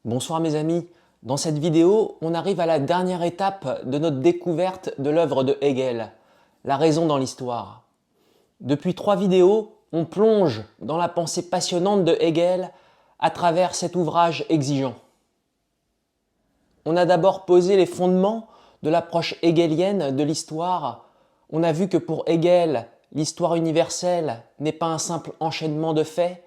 Bonsoir mes amis, dans cette vidéo, on arrive à la dernière étape de notre découverte de l'œuvre de Hegel, la raison dans l'histoire. Depuis 3 vidéos, on plonge dans la pensée passionnante de Hegel à travers cet ouvrage exigeant. On a d'abord posé les fondements de l'approche hegelienne de l'histoire. On a vu que pour Hegel, l'histoire universelle n'est pas un simple enchaînement de faits,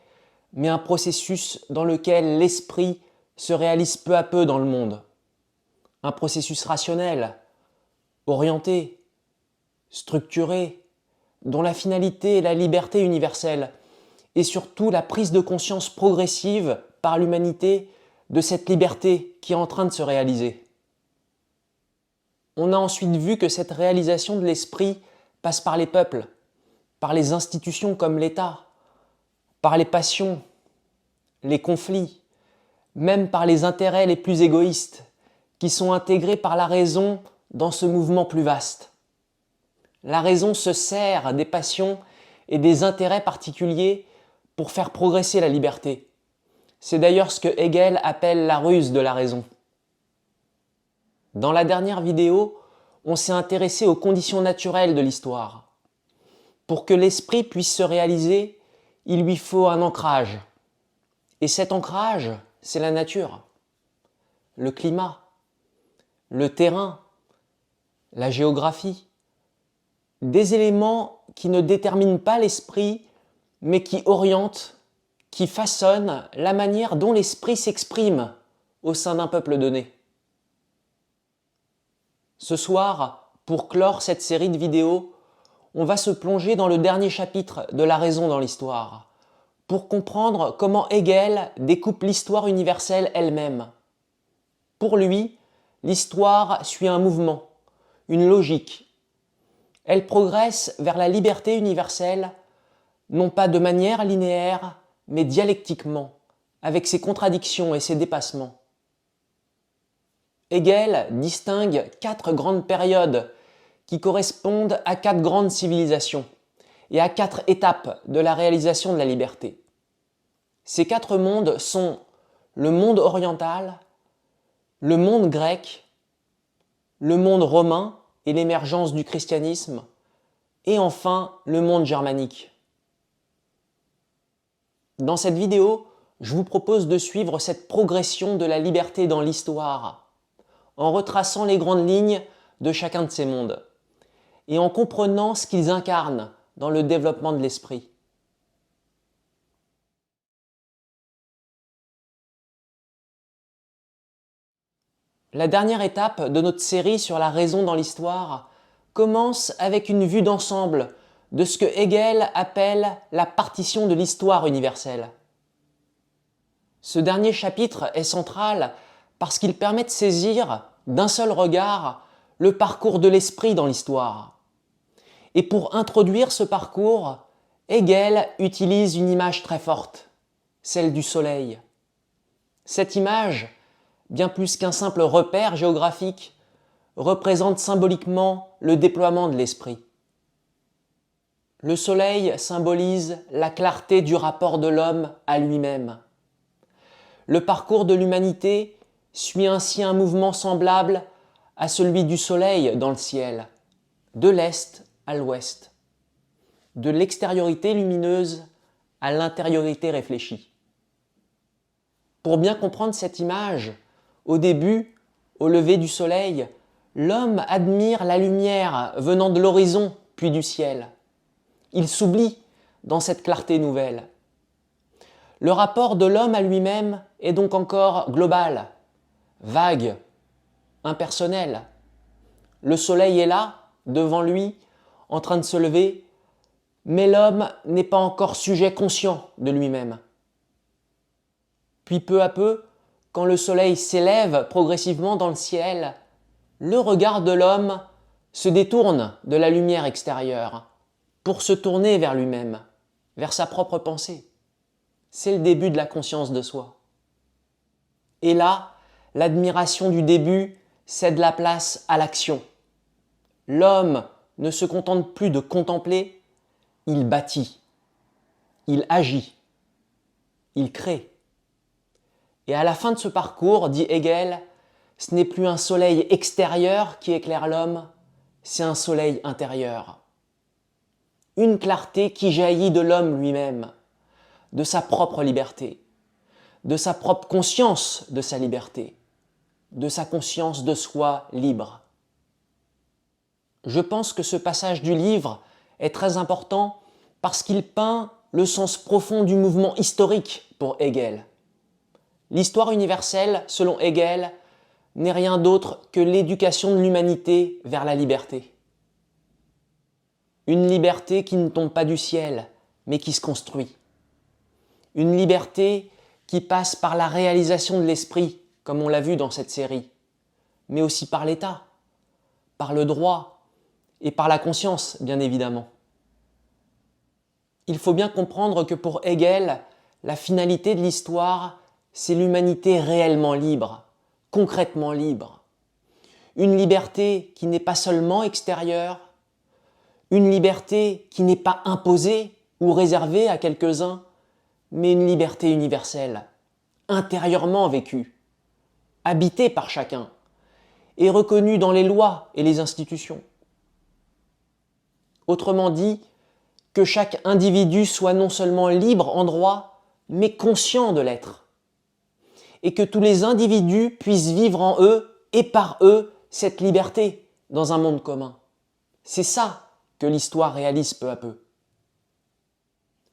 mais un processus dans lequel l'esprit se réalise peu à peu dans le monde. Un processus rationnel, orienté, structuré, dont la finalité est la liberté universelle et surtout la prise de conscience progressive par l'humanité de cette liberté qui est en train de se réaliser. On a ensuite vu que cette réalisation de l'esprit passe par les peuples, par les institutions comme l'État, par les passions, les conflits, même par les intérêts les plus égoïstes, qui sont intégrés par la raison dans ce mouvement plus vaste. La raison se sert des passions et des intérêts particuliers pour faire progresser la liberté. C'est d'ailleurs ce que Hegel appelle la ruse de la raison. Dans la dernière vidéo, on s'est intéressé aux conditions naturelles de l'histoire. Pour que l'esprit puisse se réaliser, il lui faut un ancrage. Et cet ancrage, c'est la nature, le climat, le terrain, la géographie. Des éléments qui ne déterminent pas l'esprit, mais qui orientent, qui façonnent la manière dont l'esprit s'exprime au sein d'un peuple donné. Ce soir, pour clore cette série de vidéos, on va se plonger dans le dernier chapitre de la raison dans l'histoire, pour comprendre comment Hegel découpe l'histoire universelle elle-même. Pour lui, l'histoire suit un mouvement, une logique. Elle progresse vers la liberté universelle, non pas de manière linéaire, mais dialectiquement, avec ses contradictions et ses dépassements. Hegel distingue 4 grandes périodes qui correspondent à 4 grandes civilisations et à 4 étapes de la réalisation de la liberté. Ces 4 mondes sont le monde oriental, le monde grec, le monde romain et l'émergence du christianisme, et enfin le monde germanique. Dans cette vidéo, je vous propose de suivre cette progression de la liberté dans l'histoire, en retraçant les grandes lignes de chacun de ces mondes, et en comprenant ce qu'ils incarnent dans le développement de l'esprit. La dernière étape de notre série sur la raison dans l'histoire commence avec une vue d'ensemble de ce que Hegel appelle la partition de l'histoire universelle. Ce dernier chapitre est central parce qu'il permet de saisir d'un seul regard le parcours de l'esprit dans l'histoire. Et pour introduire ce parcours, Hegel utilise une image très forte, celle du soleil. Cette image, bien plus qu'un simple repère géographique, représente symboliquement le déploiement de l'esprit. Le soleil symbolise la clarté du rapport de l'homme à lui-même. Le parcours de l'humanité suit ainsi un mouvement semblable à celui du soleil dans le ciel, de l'est à l'ouest, de l'extériorité lumineuse à l'intériorité réfléchie. Pour bien comprendre cette image, au début, au lever du soleil, l'homme admire la lumière venant de l'horizon puis du ciel. Il s'oublie dans cette clarté nouvelle. Le rapport de l'homme à lui-même est donc encore global, vague, impersonnel. Le soleil est là, devant lui, en train de se lever, mais l'homme n'est pas encore sujet conscient de lui-même. Puis peu à peu, quand le soleil s'élève progressivement dans le ciel, le regard de l'homme se détourne de la lumière extérieure pour se tourner vers lui-même, vers sa propre pensée. C'est le début de la conscience de soi. Et là, l'admiration du début cède la place à l'action. L'homme ne se contente plus de contempler, il bâtit, il agit, il crée. Et à la fin de ce parcours, dit Hegel, ce n'est plus un soleil extérieur qui éclaire l'homme, c'est un soleil intérieur. Une clarté qui jaillit de l'homme lui-même, de sa propre liberté, de sa propre conscience de sa liberté, de sa conscience de soi libre. Je pense que ce passage du livre est très important parce qu'il peint le sens profond du mouvement historique pour Hegel. L'histoire universelle, selon Hegel, n'est rien d'autre que l'éducation de l'humanité vers la liberté. Une liberté qui ne tombe pas du ciel, mais qui se construit. Une liberté qui passe par la réalisation de l'esprit, comme on l'a vu dans cette série, mais aussi par l'État, par le droit et par la conscience, bien évidemment. Il faut bien comprendre que pour Hegel, la finalité de l'histoire, c'est l'humanité réellement libre, concrètement libre. Une liberté qui n'est pas seulement extérieure, une liberté qui n'est pas imposée ou réservée à quelques-uns, mais une liberté universelle, intérieurement vécue, habitée par chacun et reconnue dans les lois et les institutions. Autrement dit, que chaque individu soit non seulement libre en droit, mais conscient de l'être. Et que tous les individus puissent vivre en eux et par eux cette liberté dans un monde commun. C'est ça que l'histoire réalise peu à peu.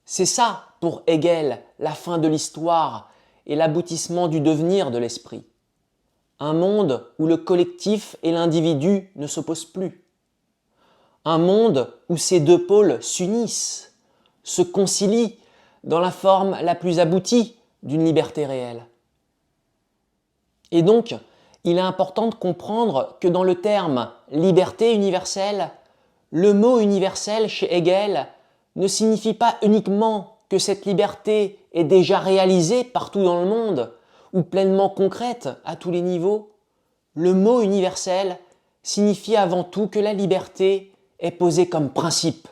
C'est ça, pour Hegel, la fin de l'histoire et l'aboutissement du devenir de l'esprit. Un monde où le collectif et l'individu ne s'opposent plus. Un monde où ces deux pôles s'unissent, se concilient dans la forme la plus aboutie d'une liberté réelle. Et donc, il est important de comprendre que dans le terme « liberté universelle », le mot « universel » chez Hegel ne signifie pas uniquement que cette liberté est déjà réalisée partout dans le monde ou pleinement concrète à tous les niveaux. Le mot « universel » signifie avant tout que la liberté est posée comme principe.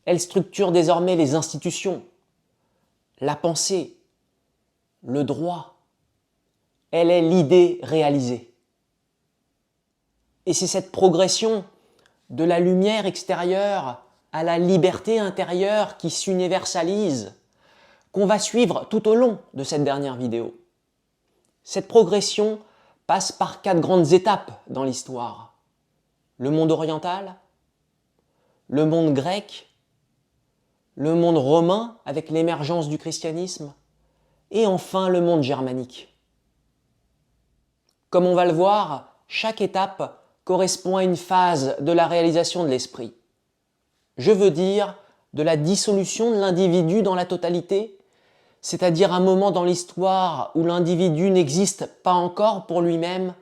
Elle structure désormais les institutions, la pensée, le droit. Elle est l'idée réalisée. Et c'est cette progression de la lumière extérieure à la liberté intérieure qui s'universalise qu'on va suivre tout au long de cette dernière vidéo. Cette progression passe par 4 grandes étapes dans l'histoire. Le monde oriental, le monde grec, le monde romain avec l'émergence du christianisme, et enfin le monde germanique. Comme on va le voir, chaque étape correspond à une phase de la réalisation de l'esprit. Je veux dire de la dissolution de l'individu dans la totalité, c'est-à-dire un moment dans l'histoire où l'individu n'existe pas encore pour lui-même,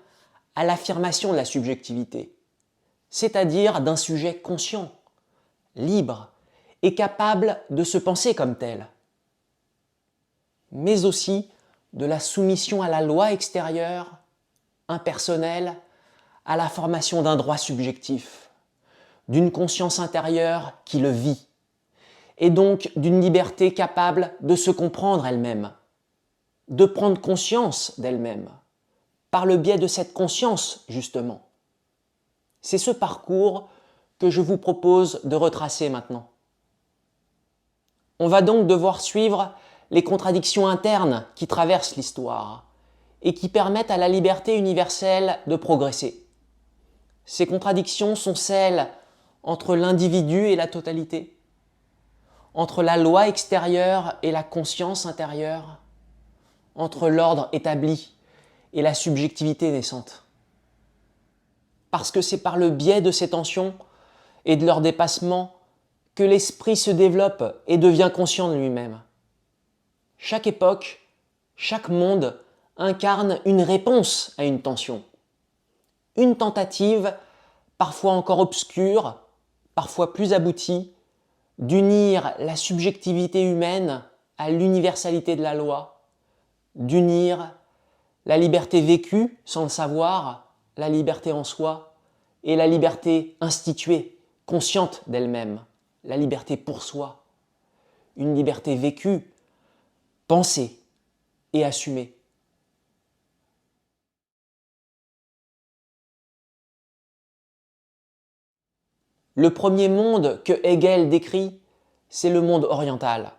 à l'affirmation de la subjectivité, c'est-à-dire d'un sujet conscient, libre et capable de se penser comme tel, mais aussi de la soumission à la loi extérieure, impersonnelle, à la formation d'un droit subjectif, d'une conscience intérieure qui le vit, et donc d'une liberté capable de se comprendre elle-même, de prendre conscience d'elle-même, par le biais de cette conscience, justement. C'est ce parcours que je vous propose de retracer maintenant. On va donc devoir suivre les contradictions internes qui traversent l'histoire et qui permettent à la liberté universelle de progresser. Ces contradictions sont celles entre l'individu et la totalité, entre la loi extérieure et la conscience intérieure, entre l'ordre établi et la subjectivité naissante. Parce que c'est par le biais de ces tensions et de leur dépassement que l'esprit se développe et devient conscient de lui-même. Chaque époque, chaque monde incarne une réponse à une tension. Une tentative, parfois encore obscure, parfois plus aboutie, d'unir la subjectivité humaine à l'universalité de la loi, d'unir la liberté vécue sans le savoir, la liberté en soi, et la liberté instituée, consciente d'elle-même, la liberté pour soi, une liberté vécue, pensée et assumée. Le premier monde que Hegel décrit, c'est le monde oriental.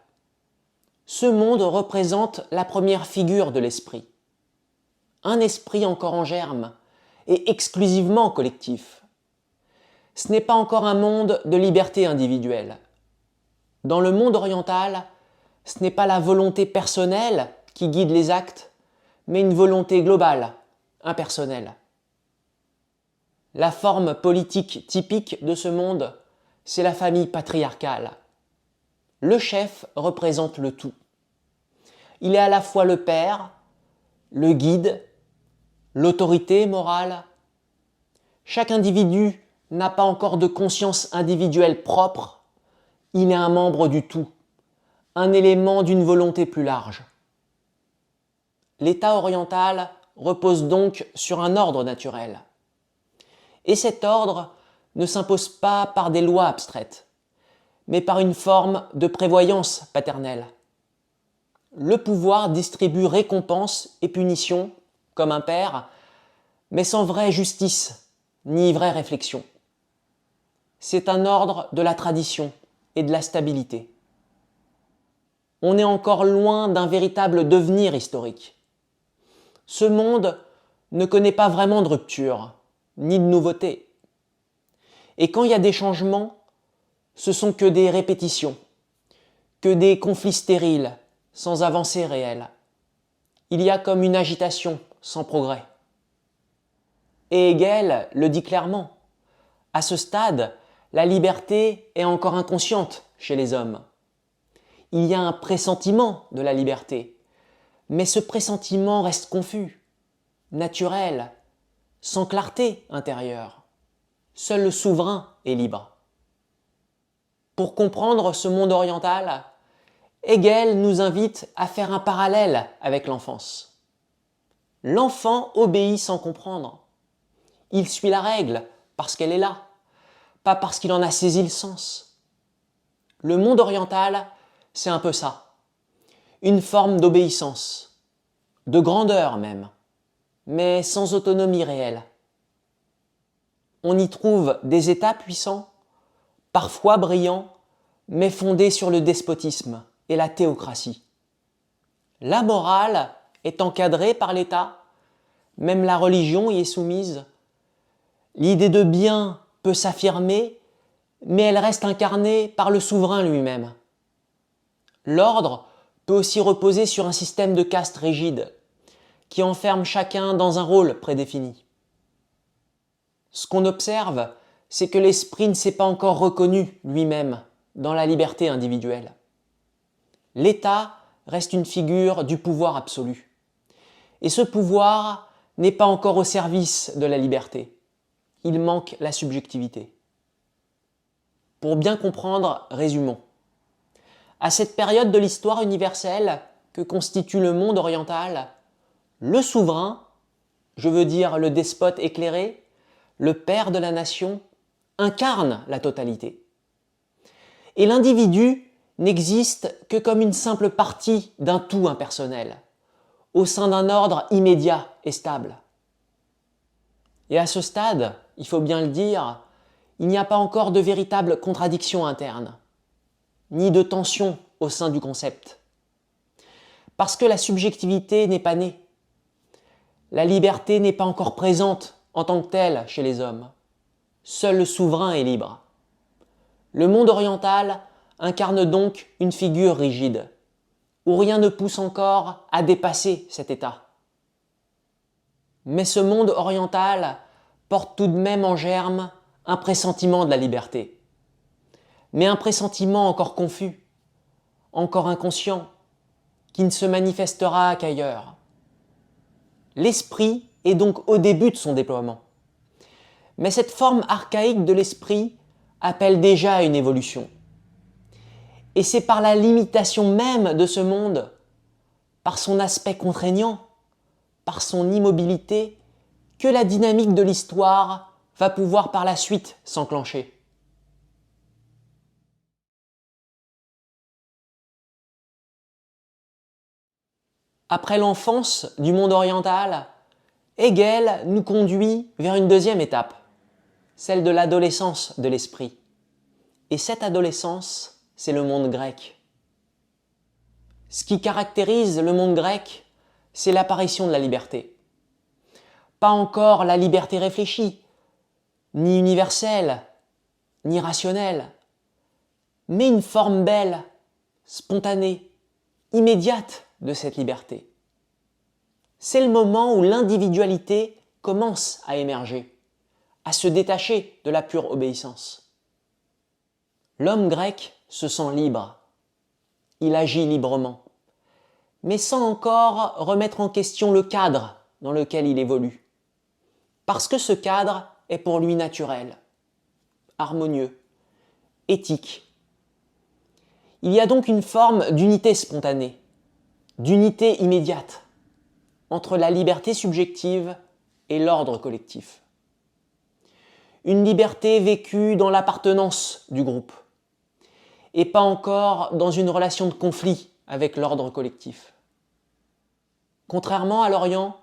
Ce monde représente la première figure de l'esprit. Un esprit encore en germe et exclusivement collectif. Ce n'est pas encore un monde de liberté individuelle. Dans le monde oriental, ce n'est pas la volonté personnelle qui guide les actes, mais une volonté globale, impersonnelle. La forme politique typique de ce monde, c'est la famille patriarcale. Le chef représente le tout. Il est à la fois le père, le guide, l'autorité morale. Chaque individu n'a pas encore de conscience individuelle propre. Il est un membre du tout, un élément d'une volonté plus large. L'État oriental repose donc sur un ordre naturel. Et cet ordre ne s'impose pas par des lois abstraites, mais par une forme de prévoyance paternelle. Le pouvoir distribue récompenses et punitions, comme un père, mais sans vraie justice, ni vraie réflexion. C'est un ordre de la tradition et de la stabilité. On est encore loin d'un véritable devenir historique. Ce monde ne connaît pas vraiment de rupture, ni de nouveauté. Et quand il y a des changements, ce sont que des répétitions, que des conflits stériles, sans avancée réelle. Il y a comme une agitation sans progrès. Et Hegel le dit clairement. À ce stade, la liberté est encore inconsciente chez les hommes. Il y a un pressentiment de la liberté, mais ce pressentiment reste confus, naturel, sans clarté intérieure. Seul le souverain est libre. Pour comprendre ce monde oriental, Hegel nous invite à faire un parallèle avec l'enfance. L'enfant obéit sans comprendre. Il suit la règle parce qu'elle est là, pas parce qu'il en a saisi le sens. Le monde oriental, c'est un peu ça. Une forme d'obéissance, de grandeur même, mais sans autonomie réelle. On y trouve des États puissants, parfois brillants, mais fondés sur le despotisme et la théocratie. La morale est encadrée par l'État, même la religion y est soumise. L'idée de bien peut s'affirmer, mais elle reste incarnée par le souverain lui-même. L'ordre peut aussi reposer sur un système de caste rigide, qui enferme chacun dans un rôle prédéfini. Ce qu'on observe, c'est que l'esprit ne s'est pas encore reconnu lui-même dans la liberté individuelle. L'État reste une figure du pouvoir absolu. Et ce pouvoir n'est pas encore au service de la liberté. Il manque la subjectivité. Pour bien comprendre, résumons. À cette période de l'histoire universelle que constitue le monde oriental, le souverain, je veux dire le despote éclairé, le père de la nation, incarne la totalité. Et l'individu n'existe que comme une simple partie d'un tout impersonnel, au sein d'un ordre immédiat et stable. Et à ce stade, il faut bien le dire, il n'y a pas encore de véritable contradiction interne, ni de tension au sein du concept. Parce que la subjectivité n'est pas née. La liberté n'est pas encore présente en tant que telle chez les hommes. Seul le souverain est libre. Le monde oriental incarne donc une figure rigide, où rien ne pousse encore à dépasser cet état. Mais ce monde oriental porte tout de même en germe un pressentiment de la liberté. Mais un pressentiment encore confus, encore inconscient, qui ne se manifestera qu'ailleurs. L'esprit est donc au début de son déploiement. Mais cette forme archaïque de l'esprit appelle déjà à une évolution. Et c'est par la limitation même de ce monde, par son aspect contraignant, par son immobilité, que la dynamique de l'histoire va pouvoir par la suite s'enclencher. Après l'enfance du monde oriental, Hegel nous conduit vers une deuxième étape, celle de l'adolescence de l'esprit, Et cette adolescence, c'est le monde grec. Ce qui caractérise le monde grec, c'est l'apparition de la liberté. Pas encore la liberté réfléchie, ni universelle, ni rationnelle, mais une forme belle, spontanée, immédiate de cette liberté. C'est le moment où l'individualité commence à émerger, à se détacher de la pure obéissance. L'homme grec se sent libre, il agit librement, mais sans encore remettre en question le cadre dans lequel il évolue. Parce que ce cadre est pour lui naturel, harmonieux, éthique. Il y a donc une forme d'unité spontanée, d'unité immédiate, entre la liberté subjective et l'ordre collectif. Une liberté vécue dans l'appartenance du groupe, et pas encore dans une relation de conflit avec l'ordre collectif. Contrairement à l'Orient,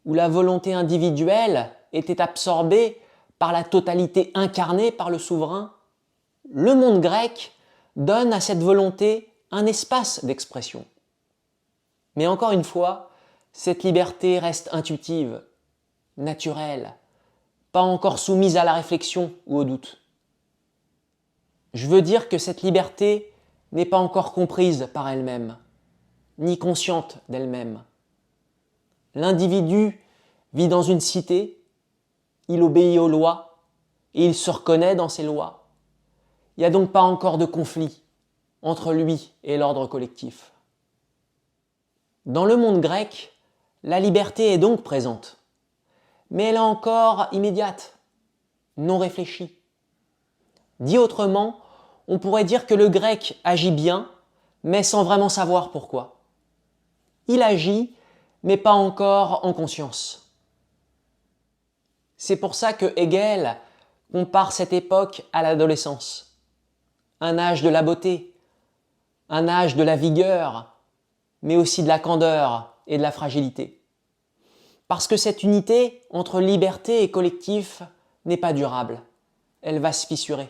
où la volonté individuelle était absorbée par la totalité incarnée par le souverain, le monde grec donne à cette volonté un espace d'expression. Mais encore une fois, cette liberté reste intuitive, naturelle, pas encore soumise à la réflexion ou au doute. Je veux dire que cette liberté n'est pas encore comprise par elle-même, ni consciente d'elle-même. L'individu vit dans une cité, il obéit aux lois et il se reconnaît dans ces lois. Il n'y a donc pas encore de conflit entre lui et l'ordre collectif. Dans le monde grec, la liberté est donc présente, mais elle est encore immédiate, non réfléchie. Dit autrement, on pourrait dire que le grec agit bien, mais sans vraiment savoir pourquoi. Il agit, mais pas encore en conscience. C'est pour ça que Hegel compare cette époque à l'adolescence, un âge de la beauté, un âge de la vigueur, mais aussi de la candeur et de la fragilité. Parce que cette unité entre liberté et collectif n'est pas durable, elle va se fissurer.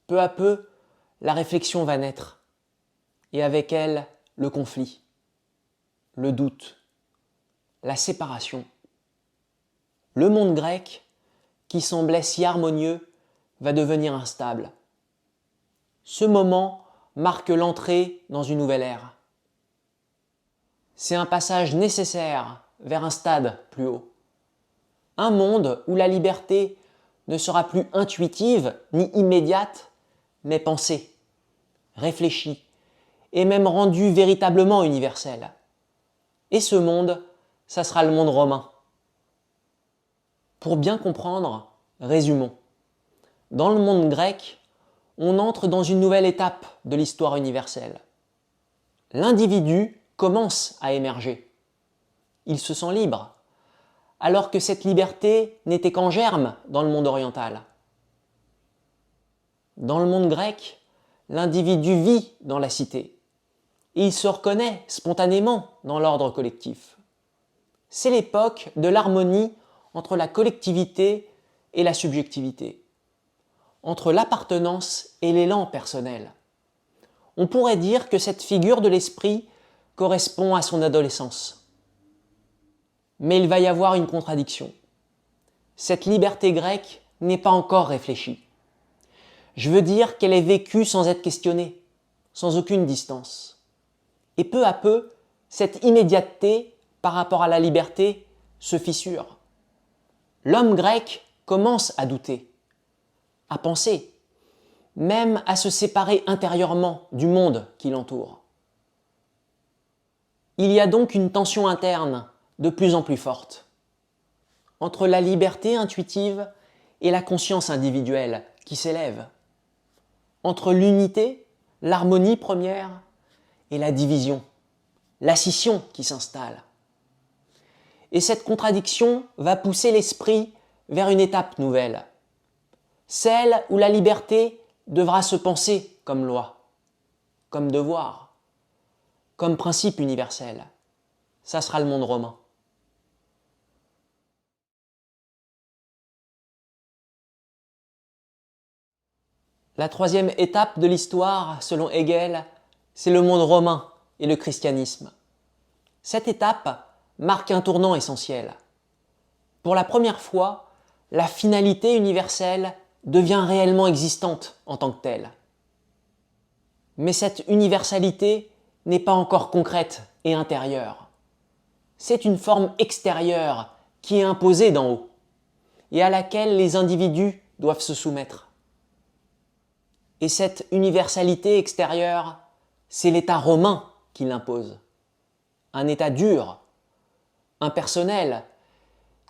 Peu à peu, la réflexion va naître, et avec elle, le conflit, le doute, la séparation. Le monde grec, qui semblait si harmonieux, va devenir instable. Ce moment marque l'entrée dans une nouvelle ère. C'est un passage nécessaire vers un stade plus haut. Un monde où la liberté ne sera plus intuitive ni immédiate, mais pensée, réfléchie et même rendue véritablement universelle. Et ce monde, ça sera le monde romain. Pour bien comprendre, résumons. Dans le monde grec, on entre dans une nouvelle étape de l'histoire universelle. L'individu commence à émerger. Il se sent libre, alors que cette liberté n'était qu'en germe dans le monde oriental. Dans le monde grec, l'individu vit dans la cité et il se reconnaît spontanément dans l'ordre collectif. C'est l'époque de l'harmonie entre la collectivité et la subjectivité, entre l'appartenance et l'élan personnel. On pourrait dire que cette figure de l'esprit correspond à son adolescence. Mais il va y avoir une contradiction. Cette liberté grecque n'est pas encore réfléchie. Je veux dire qu'elle est vécue sans être questionnée, sans aucune distance. Et peu à peu, cette immédiateté par rapport à la liberté se fissure. L'homme grec commence à douter, à penser, même à se séparer intérieurement du monde qui l'entoure. Il y a donc une tension interne de plus en plus forte entre la liberté intuitive et la conscience individuelle qui s'élève, entre l'unité, l'harmonie première, et la division, la scission qui s'installe. Et cette contradiction va pousser l'esprit vers une étape nouvelle, celle où la liberté devra se penser comme loi, comme devoir, comme principe universel. Ça sera le monde romain. La troisième étape de l'histoire, selon Hegel, c'est le monde romain et le christianisme. Cette étape marque un tournant essentiel. Pour la première fois, la finalité universelle devient réellement existante en tant que telle. Mais cette universalité n'est pas encore concrète et intérieure. C'est une forme extérieure qui est imposée d'en haut et à laquelle les individus doivent se soumettre. Et cette universalité extérieure, c'est l'État romain qui l'impose. Un État dur, impersonnel,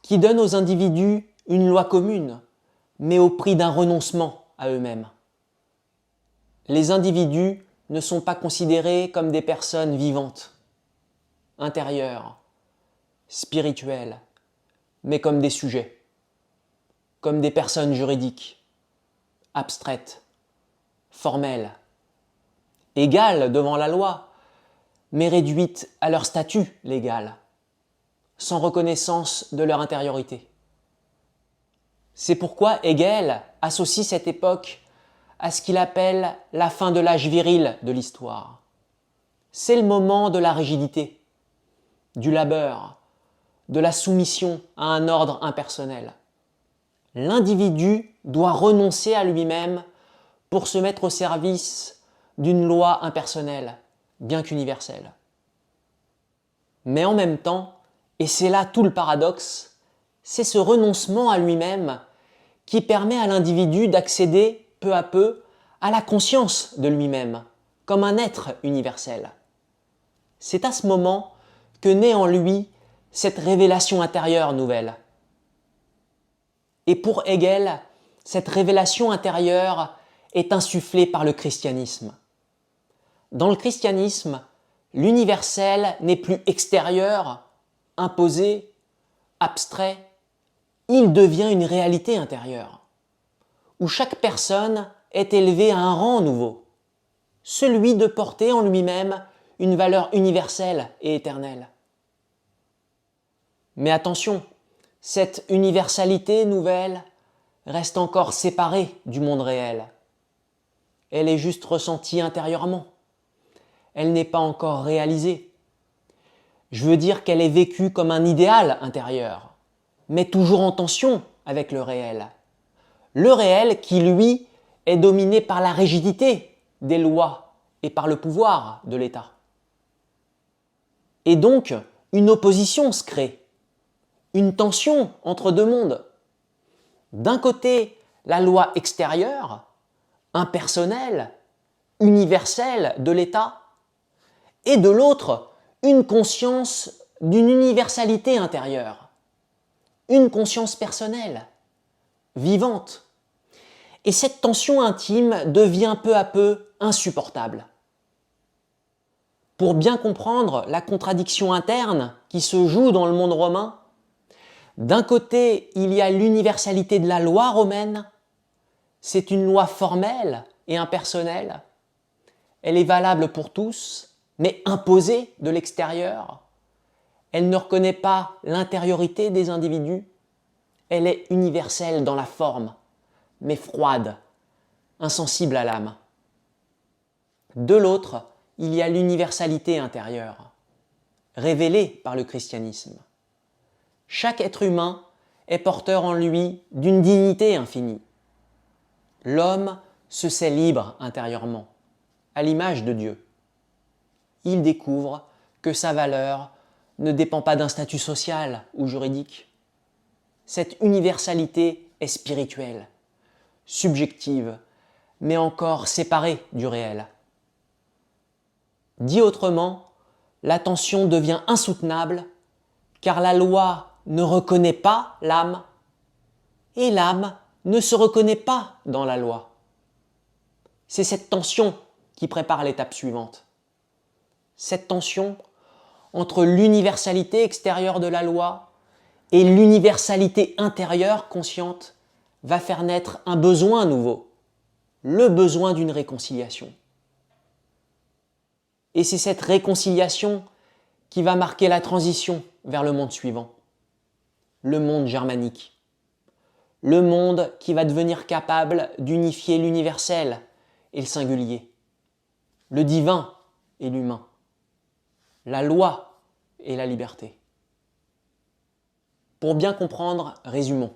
qui donne aux individus une loi commune, mais au prix d'un renoncement à eux-mêmes. Les individus ne sont pas considérés comme des personnes vivantes, intérieures, spirituelles, mais comme des sujets, comme des personnes juridiques, abstraites, formelles, égales devant la loi, mais réduites à leur statut légal, sans reconnaissance de leur intériorité. C'est pourquoi Hegel associe cette époque à ce qu'il appelle la fin de l'âge viril de l'histoire. C'est le moment de la rigidité, du labeur, de la soumission à un ordre impersonnel. L'individu doit renoncer à lui-même pour se mettre au service d'une loi impersonnelle, bien qu'universelle. Mais en même temps, et c'est là tout le paradoxe, c'est ce renoncement à lui-même qui permet à l'individu d'accéder peu à peu à la conscience de lui-même, comme un être universel. C'est à ce moment que naît en lui cette révélation intérieure nouvelle. Et pour Hegel, cette révélation intérieure est insufflée par le christianisme. Dans le christianisme, l'universel n'est plus extérieur, imposé, abstrait, il devient une réalité intérieure, où chaque personne est élevée à un rang nouveau, celui de porter en lui-même une valeur universelle et éternelle. Mais attention, cette universalité nouvelle reste encore séparée du monde réel. Elle est juste ressentie intérieurement. Elle n'est pas encore réalisée. Je veux dire qu'elle est vécue comme un idéal intérieur, mais toujours en tension avec le réel. Le réel qui, lui, est dominé par la rigidité des lois et par le pouvoir de l'État. Et donc, une opposition se crée, une tension entre deux mondes. D'un côté, la loi extérieure, impersonnelle, universelle de l'État, et de l'autre, une conscience d'une universalité intérieure, une conscience personnelle, vivante. Et cette tension intime devient peu à peu insupportable. Pour bien comprendre la contradiction interne qui se joue dans le monde romain, d'un côté, il y a l'universalité de la loi romaine. C'est une loi formelle et impersonnelle. Elle est valable pour tous, mais imposée de l'extérieur. Elle ne reconnaît pas l'intériorité des individus. Elle est universelle dans la forme, mais froide, insensible à l'âme. De l'autre, il y a l'universalité intérieure, révélée par le christianisme. Chaque être humain est porteur en lui d'une dignité infinie. L'homme se sait libre intérieurement, à l'image de Dieu. Il découvre que sa valeur ne dépend pas d'un statut social ou juridique. Cette universalité est spirituelle, subjective, mais encore séparée du réel. Dit autrement, la tension devient insoutenable car la loi ne reconnaît pas l'âme et l'âme ne se reconnaît pas dans la loi. C'est cette tension qui prépare l'étape suivante. Cette tension entre l'universalité extérieure de la loi et l'universalité intérieure consciente va faire naître un besoin nouveau, le besoin d'une réconciliation. Et c'est cette réconciliation qui va marquer la transition vers le monde suivant, le monde germanique, le monde qui va devenir capable d'unifier l'universel et le singulier, le divin et l'humain, la loi et la liberté. Pour bien comprendre, résumons.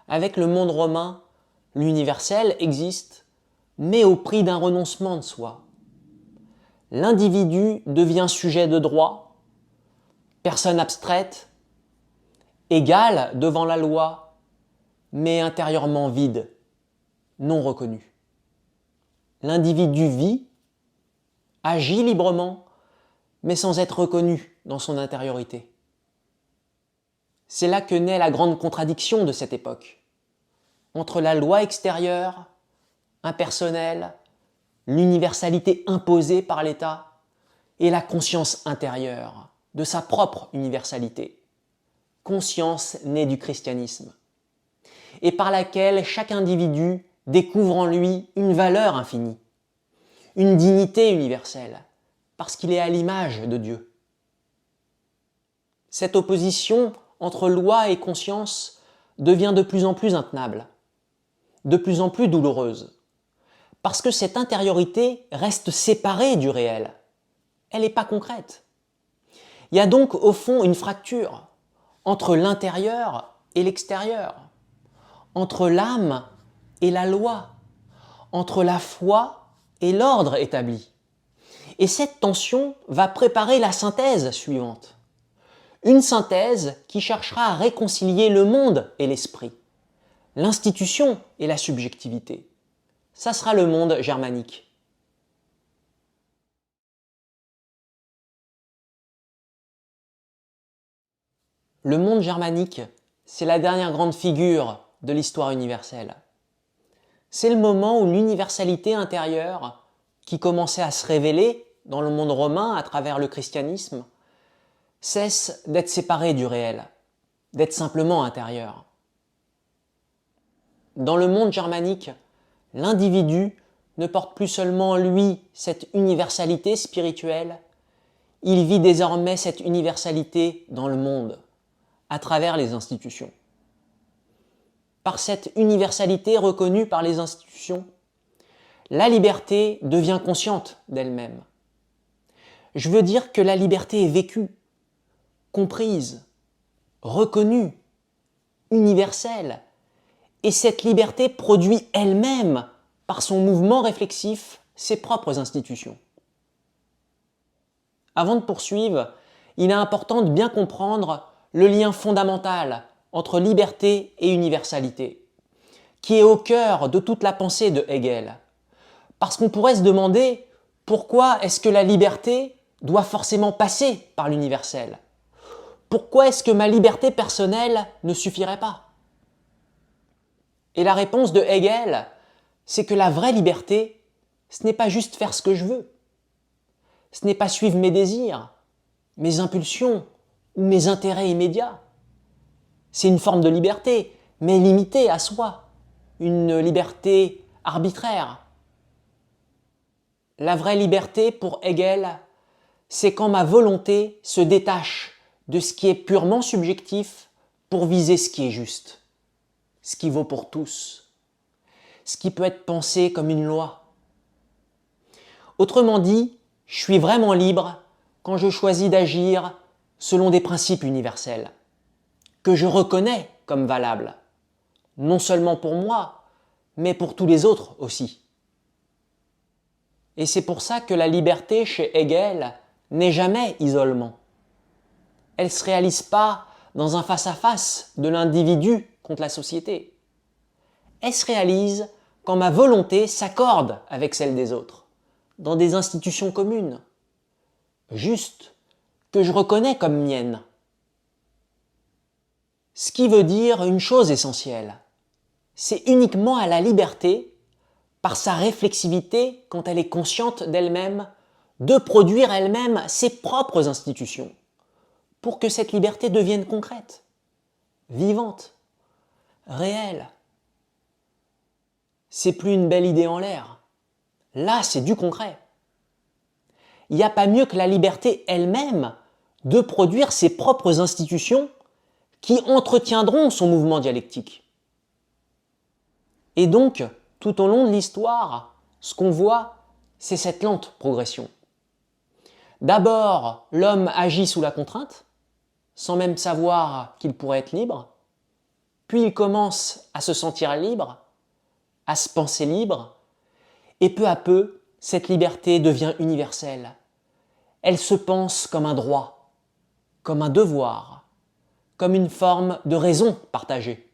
Avec le monde romain, l'universel existe, mais au prix d'un renoncement de soi. L'individu devient sujet de droit, personne abstraite, égale devant la loi, mais intérieurement vide, non reconnu. L'individu vit, agit librement, mais sans être reconnu dans son intériorité. C'est là que naît la grande contradiction de cette époque, entre la loi extérieure, impersonnelle, l'universalité imposée par l'État, et la conscience intérieure de sa propre universalité, conscience née du christianisme, et par laquelle chaque individu découvre en lui une valeur infinie, une dignité universelle, parce qu'il est à l'image de Dieu. Cette opposition entre loi et conscience devient de plus en plus intenable, de plus en plus douloureuse, parce que cette intériorité reste séparée du réel. Elle n'est pas concrète. Il y a donc au fond une fracture entre l'intérieur et l'extérieur, entre l'âme et la loi, entre la foi et l'ordre établi. Et cette tension va préparer la synthèse suivante. Une synthèse qui cherchera à réconcilier le monde et l'esprit, l'institution et la subjectivité. Ça sera le monde germanique. Le monde germanique, c'est la dernière grande figure de l'histoire universelle. C'est le moment où l'universalité intérieure, qui commençait à se révéler dans le monde romain à travers le christianisme, cesse d'être séparée du réel, d'être simplement intérieure. Dans le monde germanique, l'individu ne porte plus seulement en lui cette universalité spirituelle, il vit désormais cette universalité dans le monde, à travers les institutions. Par cette universalité reconnue par les institutions, la liberté devient consciente d'elle-même. Je veux dire que la liberté est vécue, comprise, reconnue, universelle, et cette liberté produit elle-même, par son mouvement réflexif, ses propres institutions. Avant de poursuivre, il est important de bien comprendre le lien fondamental entre liberté et universalité, qui est au cœur de toute la pensée de Hegel. Parce qu'on pourrait se demander pourquoi est-ce que la liberté doit forcément passer par l'universel? Pourquoi est-ce que ma liberté personnelle ne suffirait pas? Et la réponse de Hegel, c'est que la vraie liberté, ce n'est pas juste faire ce que je veux. Ce n'est pas suivre mes désirs, mes impulsions ou mes intérêts immédiats. C'est une forme de liberté, mais limitée à soi, une liberté arbitraire. La vraie liberté, pour Hegel, c'est quand ma volonté se détache de ce qui est purement subjectif pour viser ce qui est juste, ce qui vaut pour tous, ce qui peut être pensé comme une loi. Autrement dit, je suis vraiment libre quand je choisis d'agir selon des principes universels, que je reconnais comme valables, non seulement pour moi, mais pour tous les autres aussi. Et c'est pour ça que la liberté chez Hegel n'est jamais isolement. Elle ne se réalise pas dans un face-à-face de l'individu contre la société. Elle se réalise quand ma volonté s'accorde avec celle des autres, dans des institutions communes, justes, que je reconnais comme miennes. Ce qui veut dire une chose essentielle, c'est uniquement à la liberté, par sa réflexivité quand elle est consciente d'elle-même, de produire elle-même ses propres institutions, pour que cette liberté devienne concrète, vivante, réelle. C'est plus une belle idée en l'air. Là, c'est du concret. Il n'y a pas mieux que la liberté elle-même de produire ses propres institutions qui entretiendront son mouvement dialectique. Et donc, tout au long de l'histoire, ce qu'on voit, c'est cette lente progression. D'abord, l'homme agit sous la contrainte, sans même savoir qu'il pourrait être libre, puis il commence à se sentir libre, à se penser libre, et peu à peu, cette liberté devient universelle. Elle se pense comme un droit, comme un devoir, comme une forme de raison partagée.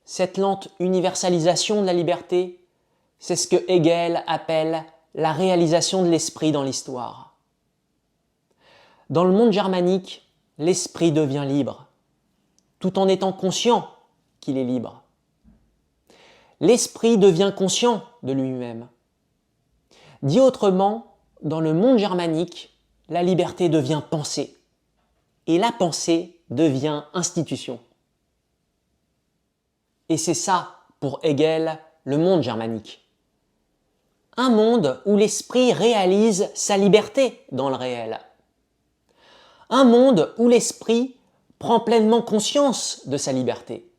Cette lente universalisation de la liberté, c'est ce que Hegel appelle la réalisation de l'esprit dans l'histoire. Dans le monde germanique, l'esprit devient libre, tout en étant conscient qu'il est libre. L'esprit devient conscient de lui-même. Dit autrement, dans le monde germanique, la liberté devient pensée, et la pensée devient institution. Et c'est ça, pour Hegel, le monde germanique. Un monde où l'esprit réalise sa liberté dans le réel. Un monde où l'esprit prend pleinement conscience de sa liberté.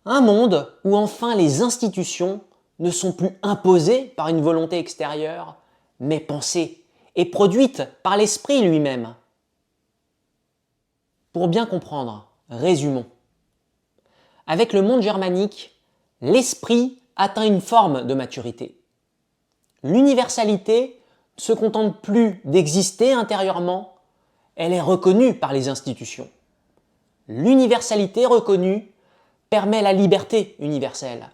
Un monde où enfin les institutions ne sont plus imposées par une volonté extérieure, mais pensées et produites par l'esprit lui-même. Pour bien comprendre, résumons. Avec le monde germanique, l'esprit atteint une forme de maturité. L'universalité ne se contente plus d'exister intérieurement, elle est reconnue par les institutions. L'universalité reconnue permet la liberté universelle.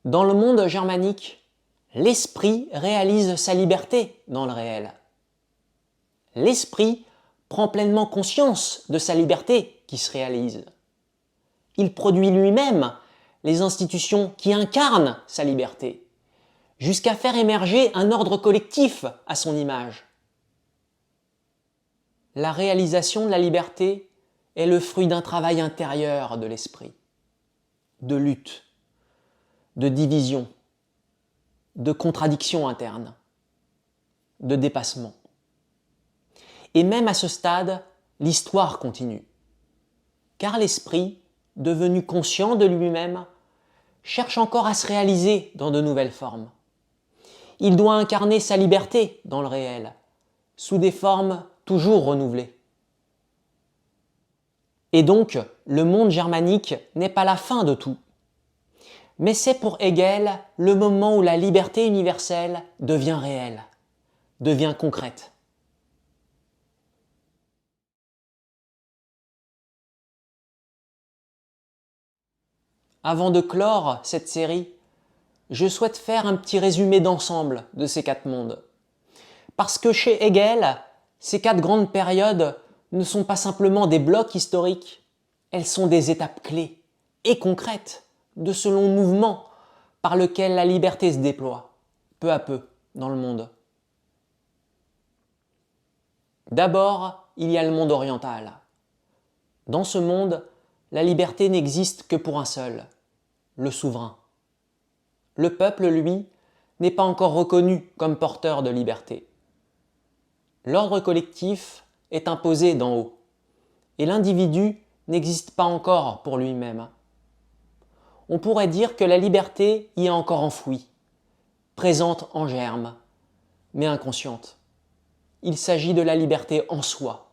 Dans le monde germanique, l'esprit réalise sa liberté dans le réel. L'esprit prend pleinement conscience de sa liberté qui se réalise. Il produit lui-même les institutions qui incarnent sa liberté, jusqu'à faire émerger un ordre collectif à son image. La réalisation de la liberté est le fruit d'un travail intérieur de l'esprit, de lutte, de division, de contradiction interne, de dépassement. Et même à ce stade, l'histoire continue, car l'esprit, devenu conscient de lui-même, cherche encore à se réaliser dans de nouvelles formes. Il doit incarner sa liberté dans le réel, sous des formes toujours renouvelées. Et donc, le monde germanique n'est pas la fin de tout. Mais c'est pour Hegel le moment où la liberté universelle devient réelle, devient concrète. Avant de clore cette série, je souhaite faire un petit résumé d'ensemble de ces 4 mondes. Parce que chez Hegel, ces 4 grandes périodes ne sont pas simplement des blocs historiques, elles sont des étapes clés et concrètes de ce long mouvement par lequel la liberté se déploie, peu à peu, dans le monde. D'abord, il y a le monde oriental. Dans ce monde, la liberté n'existe que pour un seul, le souverain. Le peuple, lui, n'est pas encore reconnu comme porteur de liberté. L'ordre collectif est imposé d'en haut, et l'individu n'existe pas encore pour lui-même. On pourrait dire que la liberté y est encore enfouie, présente en germe, mais inconsciente. Il s'agit de la liberté en soi,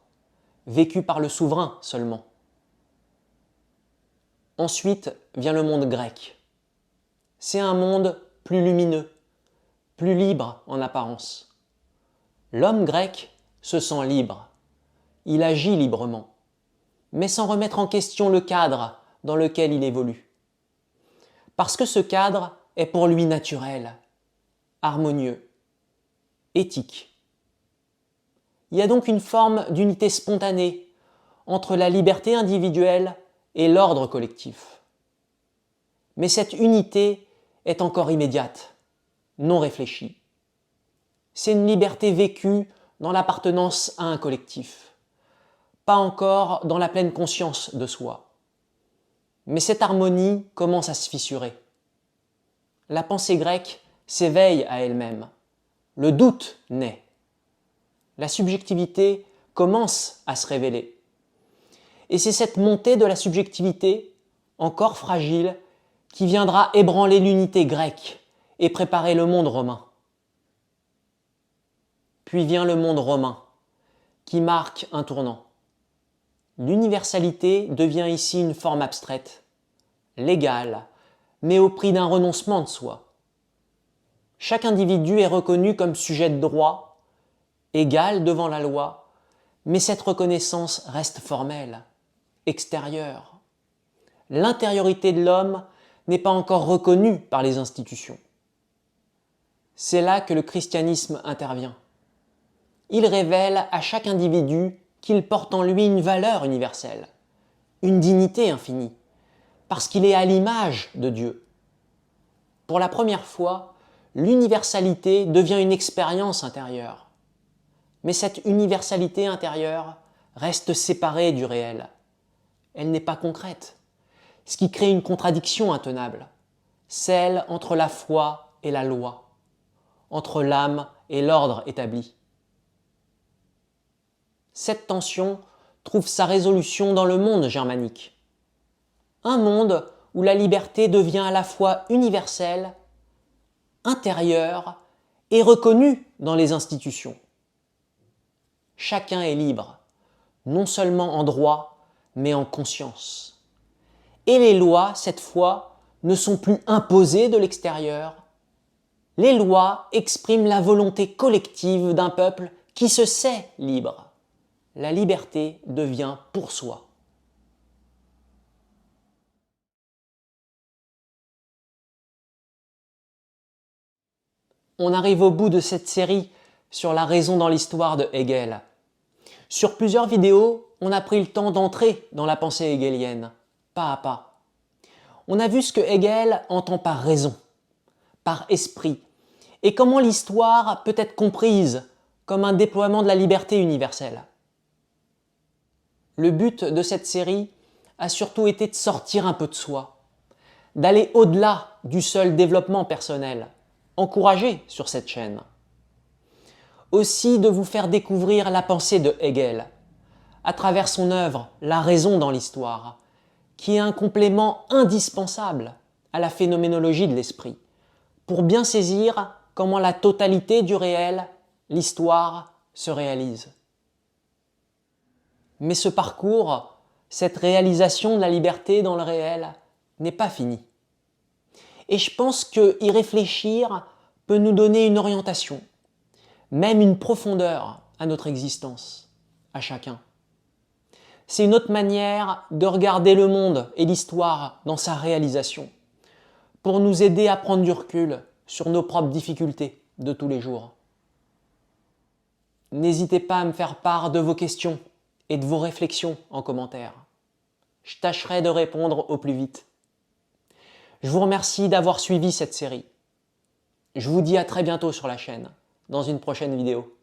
vécue par le souverain seulement. Ensuite vient le monde grec. C'est un monde plus lumineux, plus libre en apparence. L'homme grec se sent libre. Il agit librement, mais sans remettre en question le cadre dans lequel il évolue. Parce que ce cadre est pour lui naturel, harmonieux, éthique. Il y a donc une forme d'unité spontanée entre la liberté individuelle et l'ordre collectif. Mais cette unité est encore immédiate, non réfléchie. C'est une liberté vécue dans l'appartenance à un collectif, pas encore dans la pleine conscience de soi. Mais cette harmonie commence à se fissurer. La pensée grecque s'éveille à elle-même. Le doute naît. La subjectivité commence à se révéler. Et c'est cette montée de la subjectivité encore fragile, qui viendra ébranler l'unité grecque et préparer le monde romain. Puis vient le monde romain, qui marque un tournant. L'universalité devient ici une forme abstraite, légale, mais au prix d'un renoncement de soi. Chaque individu est reconnu comme sujet de droit, égal devant la loi, mais cette reconnaissance reste formelle, extérieure. L'intériorité de l'homme n'est pas encore reconnue par les institutions. C'est là que le christianisme intervient. Il révèle à chaque individu qu'il porte en lui une valeur universelle, une dignité infinie, parce qu'il est à l'image de Dieu. Pour la première fois, l'universalité devient une expérience intérieure. Mais cette universalité intérieure reste séparée du réel. Elle n'est pas concrète, ce qui crée une contradiction intenable, celle entre la foi et la loi, entre l'âme et l'ordre établi. Cette tension trouve sa résolution dans le monde germanique. Un monde où la liberté devient à la fois universelle, intérieure et reconnue dans les institutions. Chacun est libre, non seulement en droit, mais en conscience. Et les lois, cette fois, ne sont plus imposées de l'extérieur. Les lois expriment la volonté collective d'un peuple qui se sait libre. La liberté devient pour soi. On arrive au bout de cette série sur la raison dans l'histoire de Hegel. Sur plusieurs vidéos, on a pris le temps d'entrer dans la pensée hegelienne, pas à pas. On a vu ce que Hegel entend par raison, par esprit, et comment l'histoire peut être comprise comme un déploiement de la liberté universelle. Le but de cette série a surtout été de sortir un peu de soi, d'aller au-delà du seul développement personnel, encouragé sur cette chaîne. Aussi de vous faire découvrir la pensée de Hegel, à travers son œuvre La raison dans l'histoire, qui est un complément indispensable à la phénoménologie de l'esprit, pour bien saisir comment la totalité du réel, l'histoire, se réalise. Mais ce parcours, cette réalisation de la liberté dans le réel, n'est pas fini. Et je pense qu'y réfléchir peut nous donner une orientation, même une profondeur à notre existence, à chacun. C'est une autre manière de regarder le monde et l'histoire dans sa réalisation, pour nous aider à prendre du recul sur nos propres difficultés de tous les jours. N'hésitez pas à me faire part de vos questions et de vos réflexions en commentaire. Je tâcherai de répondre au plus vite. Je vous remercie d'avoir suivi cette série. Je vous dis à très bientôt sur la chaîne, dans une prochaine vidéo.